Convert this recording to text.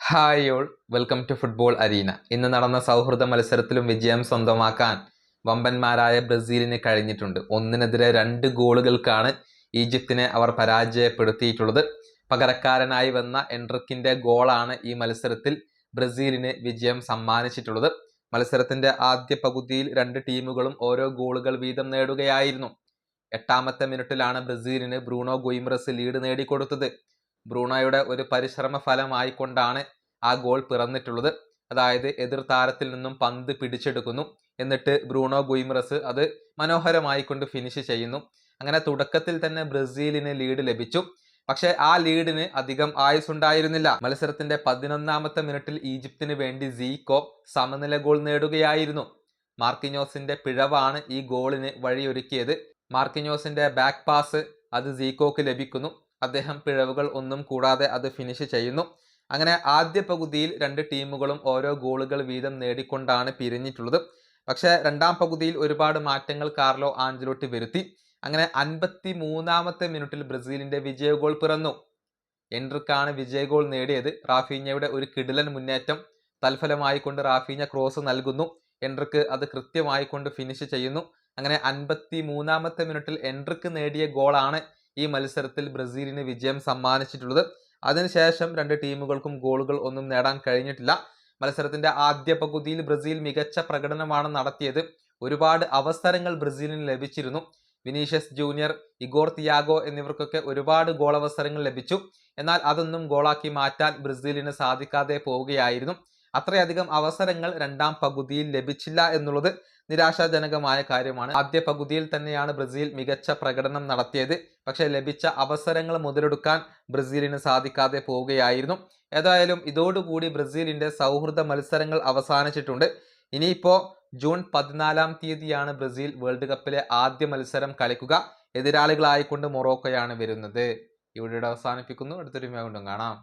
Hi all, welcome to football arena. ഇന്ന് നടന്ന സൗഹൃദ മത്സരത്തിലും വിജയം സ്വന്തമാക്കാൻ വമ്പന്മാരായ ബ്രസീലിന് കഴിഞ്ഞിട്ടുണ്ട്. ഒന്നിനെതിരെ 2 ഗോളുകൾക്കാണ് ഈജിപ്തിനെ അവർ പരാജയപ്പെടുത്തിയിട്ടുള്ളത്. പകരക്കാരനായി വന്ന എൻട്രിക്കിന്റെ ഗോളാണ് ഈ മത്സരത്തിൽ ബ്രസീലിന് വിജയം സമ്മാനിച്ചിട്ടുള്ളത്. മത്സരത്തിന്റെ ആദ്യ പകുതിയിൽ 2 ടീമുകളും ഓരോ ഗോളുകൾ വീതം നേടുകയായിരുന്നു. 8ാമത്തെ മിനിറ്റിലാണ് ബ്രസീലിന് ബ്രൂണോ ഗുയിമറസ് ലീഡ് നേടിക്കൊടുത്തത്. ബ്രൂണോയുടെ ഒരു പരിശ്രമ ഫലമായിക്കൊണ്ടാണ് ആ ഗോൾ പിറന്നിട്ടുള്ളത്. അതായത് എതിർ താരത്തിൽ നിന്നും പന്ത് പിടിച്ചെടുക്കുന്നു, എന്നിട്ട് ബ്രൂണോ ഗുയിമറസ് അത് മനോഹരമായി കൊണ്ട് ഫിനിഷ് ചെയ്യുന്നു. അങ്ങനെ തുടക്കത്തിൽ തന്നെ ബ്രസീലിന് ലീഡ് ലഭിച്ചു. പക്ഷെ ആ ലീഡിന് അധികം ആയുസുണ്ടായിരുന്നില്ല. മത്സരത്തിന്റെ 11ാമത്തെ മിനിറ്റിൽ ഈജിപ്തിന് വേണ്ടി സീക്കോ സമനില ഗോൾ നേടുകയായിരുന്നു. മാർക്കിഞ്ഞോസിന്റെ പിഴവാണ് ഈ ഗോളിന് വഴിയൊരുക്കിയത്. മാർക്കിഞ്ഞോസിന്റെ ബാക്ക് പാസ് അത് സീക്കോക്ക് ലഭിക്കുന്നു. അദ്ദേഹം പിഴവുകൾ ഒന്നും കൂടാതെ അത് ഫിനിഷ് ചെയ്യുന്നു. അങ്ങനെ ആദ്യ പകുതിയിൽ 2 ടീമുകളും ഓരോ ഗോളുകൾ വീതം നേടിക്കൊണ്ടാണ് പിരിഞ്ഞിട്ടുള്ളത്. പക്ഷെ 2ാം പകുതിയിൽ ഒരുപാട് മാറ്റങ്ങൾ കാർലോ ആഞ്ചലോട്ടി വരുത്തി. അങ്ങനെ 53ാമത്തെ മിനിറ്റിൽ ബ്രസീലിന്റെ വിജയ ഗോൾ പിറന്നു. എൻട്രിക്കാണ് വിജയ ഗോൾ നേടിയത്. റാഫീഞ്ഞയുടെ ഒരു കിടിലൻ മുന്നേറ്റം തൽഫലമായി കൊണ്ട് റാഫീഞ്ഞ ക്രോസ് നൽകുന്നു. എൻട്രിക്ക് അത് കൃത്യമായി കൊണ്ട് ഫിനിഷ് ചെയ്യുന്നു. അങ്ങനെ 53ാമത്തെ മിനിറ്റിൽ എൻട്രിക്ക് നേടിയ ഗോളാണ് ഈ മത്സരത്തിൽ ബ്രസീലിന് വിജയം സമ്മാനിച്ചിട്ടുള്ളത്. അതിനുശേഷം 2 ടീമുകൾക്കും ഗോളുകൾ ഒന്നും നേടാൻ കഴിഞ്ഞിട്ടില്ല. മത്സരത്തിന്റെ ആദ്യ പകുതിയിൽ ബ്രസീൽ മികച്ച പ്രകടനമാണ് നടത്തിയത്. ഒരുപാട് അവസരങ്ങൾ ബ്രസീലിന് ലഭിച്ചിരുന്നു. വിനീഷ്യസ് ജൂനിയർ, ഇഗോർ തിയാഗോ എന്നിവർക്കൊക്കെ ഒരുപാട് ഗോൾ അവസരങ്ങൾ ലഭിച്ചു. എന്നാൽ അതൊന്നും ഗോളാക്കി മാറ്റാൻ ബ്രസീലിന് സാധിക്കാതെ പോവുകയായിരുന്നു. അത്രയധികം അവസരങ്ങൾ 2ാം പകുതിയിൽ ലഭിച്ചില്ല എന്നുള്ളത് നിരാശാജനകമായ കാര്യമാണ്. ആദ്യ പകുതിയിൽ തന്നെയാണ് ബ്രസീൽ മികച്ച പ്രകടനം നടത്തിയത്. പക്ഷെ ലഭിച്ച അവസരങ്ങൾ മുതലെടുക്കാൻ ബ്രസീലിന് സാധിക്കാതെ പോവുകയായിരുന്നു. ഏതായാലും ഇതോടുകൂടി ബ്രസീലിന്റെ സൗഹൃദ മത്സരങ്ങൾ അവസാനിച്ചിട്ടുണ്ട്. ഇനിയിപ്പോ ജൂൺ 14ാം തീയതിയാണ് ബ്രസീൽ വേൾഡ് കപ്പിലെ ആദ്യ മത്സരം കളിക്കുക. എതിരാളികളായിക്കൊണ്ട് മൊറോക്കോയാണ് വരുന്നത്. ഇവിടെ അവസാനിപ്പിക്കുന്നു. അടുത്തൊരു വീഡിയോ കൊണ്ടും കാണാം.